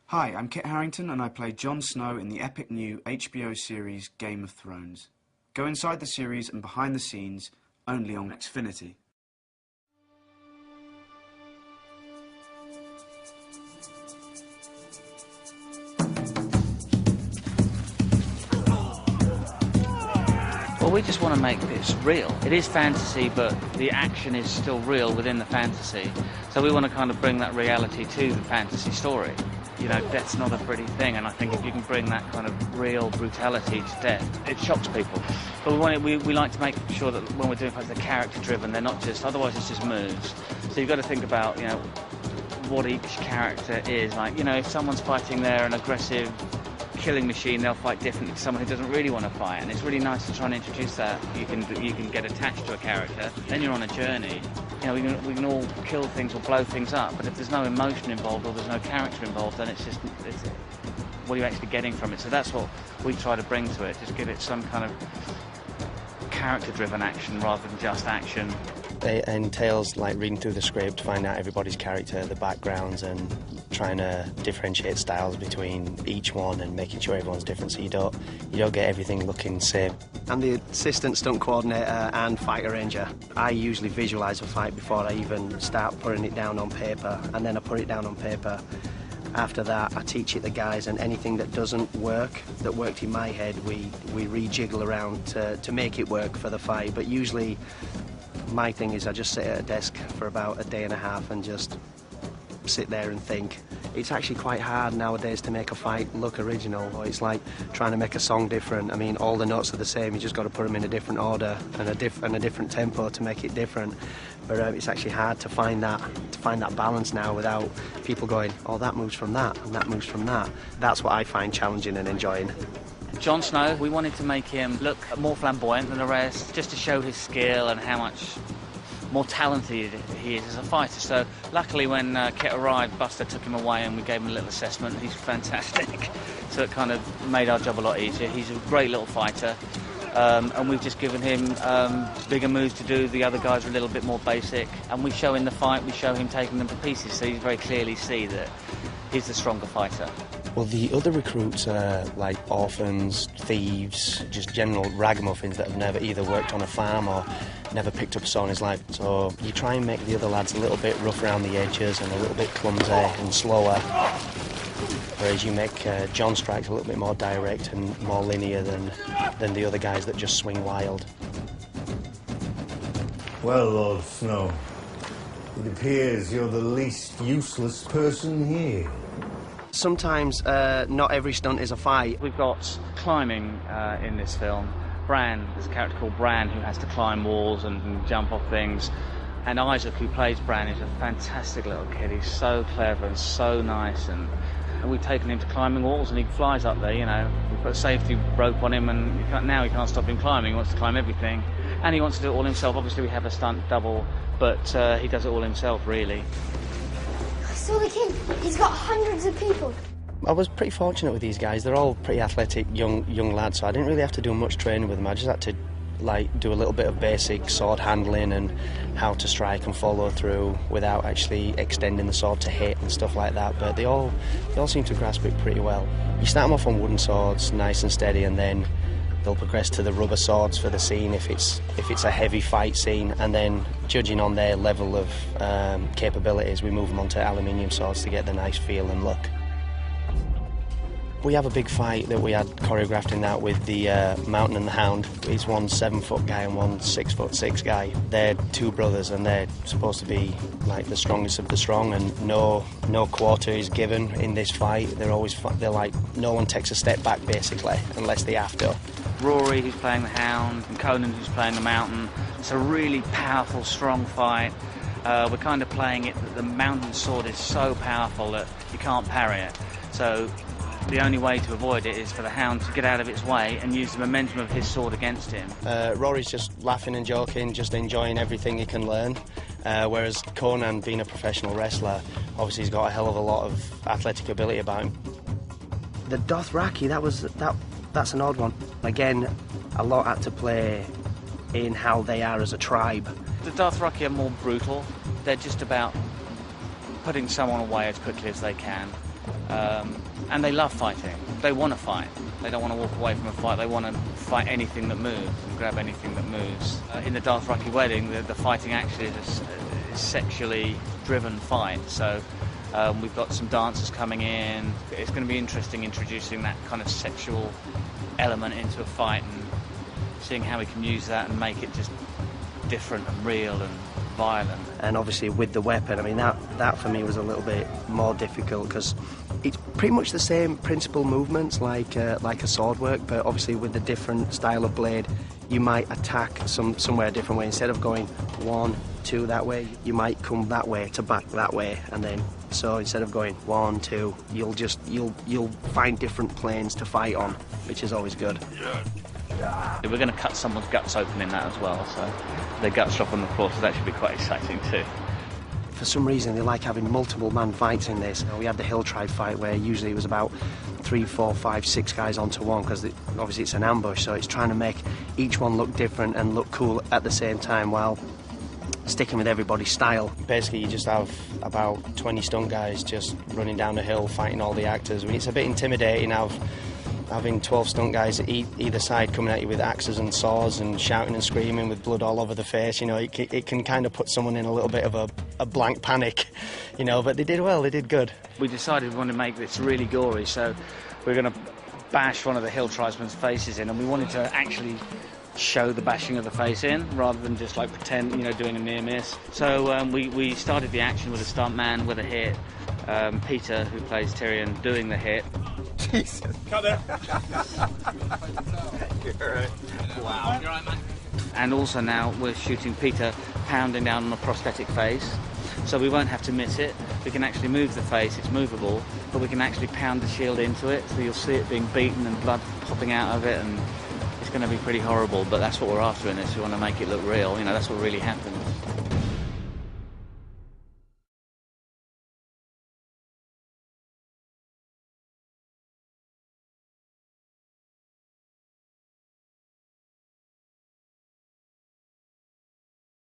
Hi, I'm Kit Harington and I play Jon Snow in the epic new HBO series Game of Thrones. Go inside the series and behind the scenes, only on Xfinity. Well, we just want to make this real. It is fantasy, but the action is still real within the fantasy. So we want to kind of bring that reality to the fantasy story. You know, death's not a pretty thing, and I think if you can bring that kind of real brutality to death, it shocks people. But we like to make sure that when we're doing things, they're character-driven, they're not just, otherwise it's just moves. So you've got to think about, you know, what each character is. Like, you know, if someone's fighting there, an aggressive killing machine, they'll fight differently to someone who doesn't really want to fight, and it's really nice to try and introduce that. You can get attached to a character, then you're on a journey. You know, we can all kill things or blow things up, but if there's no emotion involved or there's no character involved, then it's what are you actually getting from it? So that's what we try to bring to it, just give it some kind of character-driven action rather than just action. It entails like reading through the script, find out everybody's character, the backgrounds, and trying to differentiate styles between each one and making sure everyone's different so you don't get everything looking the same. I'm the assistant stunt coordinator and fight arranger. I usually visualise a fight before I even start putting it down on paper, and then I put it down on paper. After that, I teach it the guys, and anything that doesn't work, that worked in my head, we rejiggle around to make it work for the fight. But usually my thing is I just sit at a desk for about a day and a half and just sit there and think. It's actually quite hard nowadays to make a fight look original. It's like trying to make a song different. I mean, all the notes are the same, you just got to put them in a different order and a different tempo to make it different. But it's actually hard to find that balance now without people going, oh, that moves from that and that moves from that. That's what I find challenging and enjoying. Jon Snow, we wanted to make him look more flamboyant than the rest, just to show his skill and how much more talented he is as a fighter. So luckily when Kit arrived, Buster took him away and we gave him a little assessment. He's fantastic. So it kind of made our job a lot easier. He's a great little fighter. And we've just given him bigger moves to do. The other guys are a little bit more basic. And we show in the fight, we show him taking them to pieces, so you very clearly see that he's the stronger fighter. Well, the other recruits are like orphans, thieves, just general ragamuffins that have never either worked on a farm or never picked up a saw in his life. So you try and make the other lads a little bit rough around the edges and a little bit clumsy and slower, whereas you make Jon strikes a little bit more direct and more linear than the other guys that just swing wild. Well, Lord Snow, it appears you're the least useless person here. Sometimes not every stunt is a fight. We've got climbing in this film. Bran, there's a character called Bran who has to climb walls and jump off things. And Isaac, who plays Bran, is a fantastic little kid. He's so clever and so nice. And we've taken him to climbing walls and he flies up there, you know. We put a safety rope on him and now he can't stop him climbing. He wants to climb everything. And he wants to do it all himself. Obviously we have a stunt double, but he does it all himself, really. I saw the kid. He's got hundreds of people. I was pretty fortunate with these guys. They're all pretty athletic young lads, so I didn't really have to do much training with them. I just had to like do a little bit of basic sword handling and how to strike and follow through without actually extending the sword to hit and stuff like that. But they all seem to grasp it pretty well. You start them off on wooden swords, nice and steady, and then they'll progress to the rubber swords for the scene if it's a heavy fight scene, and then judging on their level of capabilities, we move them onto aluminium swords to get the nice feel and look. We have a big fight that we had choreographed in that with the Mountain and the Hound. It's one 7-foot guy and one 6'6" guy. They're two brothers and they're supposed to be like the strongest of the strong, and no quarter is given in this fight. They're like, no one takes a step back basically unless they have to. Rory, who's playing the Hound, and Conan, who's playing the Mountain. It's a really powerful, strong fight. We're kind of playing it that the Mountain sword is so powerful that you can't parry it. So the only way to avoid it is for the Hound to get out of its way and use the momentum of his sword against him. Rory's just laughing and joking, just enjoying everything he can learn, whereas Conan, being a professional wrestler, obviously he's got a hell of a lot of athletic ability about him. The Dothraki, that's an odd one. Again, a lot had to play in how they are as a tribe. The Dothraki are more brutal. They're just about putting someone away as quickly as they can. And they love fighting. They want to fight. They don't want to walk away from a fight. They want to fight anything that moves and grab anything that moves. In the Dothraki Wedding, the fighting actually is a sexually driven fight. So we've got some dancers coming in. It's going to be interesting introducing that kind of sexual element into a fight and seeing how we can use that and make it just different and real and violent. And obviously with the weapon, I mean, that for me was a little bit more difficult because it's pretty much the same principal movements like a sword work, but obviously with the different style of blade, you might attack somewhere a different way. Instead of going 1, 2 that way, you might come that way to back that way, and then so instead of going 1, 2, you'll find different planes to fight on, which is always good. We're going to cut someone's guts open in that as well, so their guts drop on the floor, so that should be quite exciting too. For some reason, they like having multiple man fights in this. We had the Hill Tribe fight where usually it was about 3, 4, 5, 6 guys onto one because obviously it's an ambush, so it's trying to make each one look different and look cool at the same time while sticking with everybody's style. Basically, you just have about 20 stunt guys just running down a hill fighting all the actors. I mean, it's a bit intimidating having 12 stunt guys at either side coming at you with axes and saws and shouting and screaming with blood all over the face. You know, it can kind of put someone in a little bit of a blank panic, you know, but they did well, they did good. We decided we wanted to make this really gory, so we're going to bash one of the Hill Tribesmen's faces in, and we wanted to actually show the bashing of the face in rather than just like pretend, you know, doing a near miss. So we started the action with a stunt man with a hit, Peter, who plays Tyrion, doing the hit. Jesus. Cut there. You're right. Wow. You're right, man. And also now we're shooting Peter pounding down on a prosthetic face, so we won't have to miss it. We can actually move the face, it's movable, but we can actually pound the shield into it, so you'll see it being beaten and blood popping out of it, and it's going to be pretty horrible, but that's what we're after in this. We want to make it look real, you know, that's what really happens.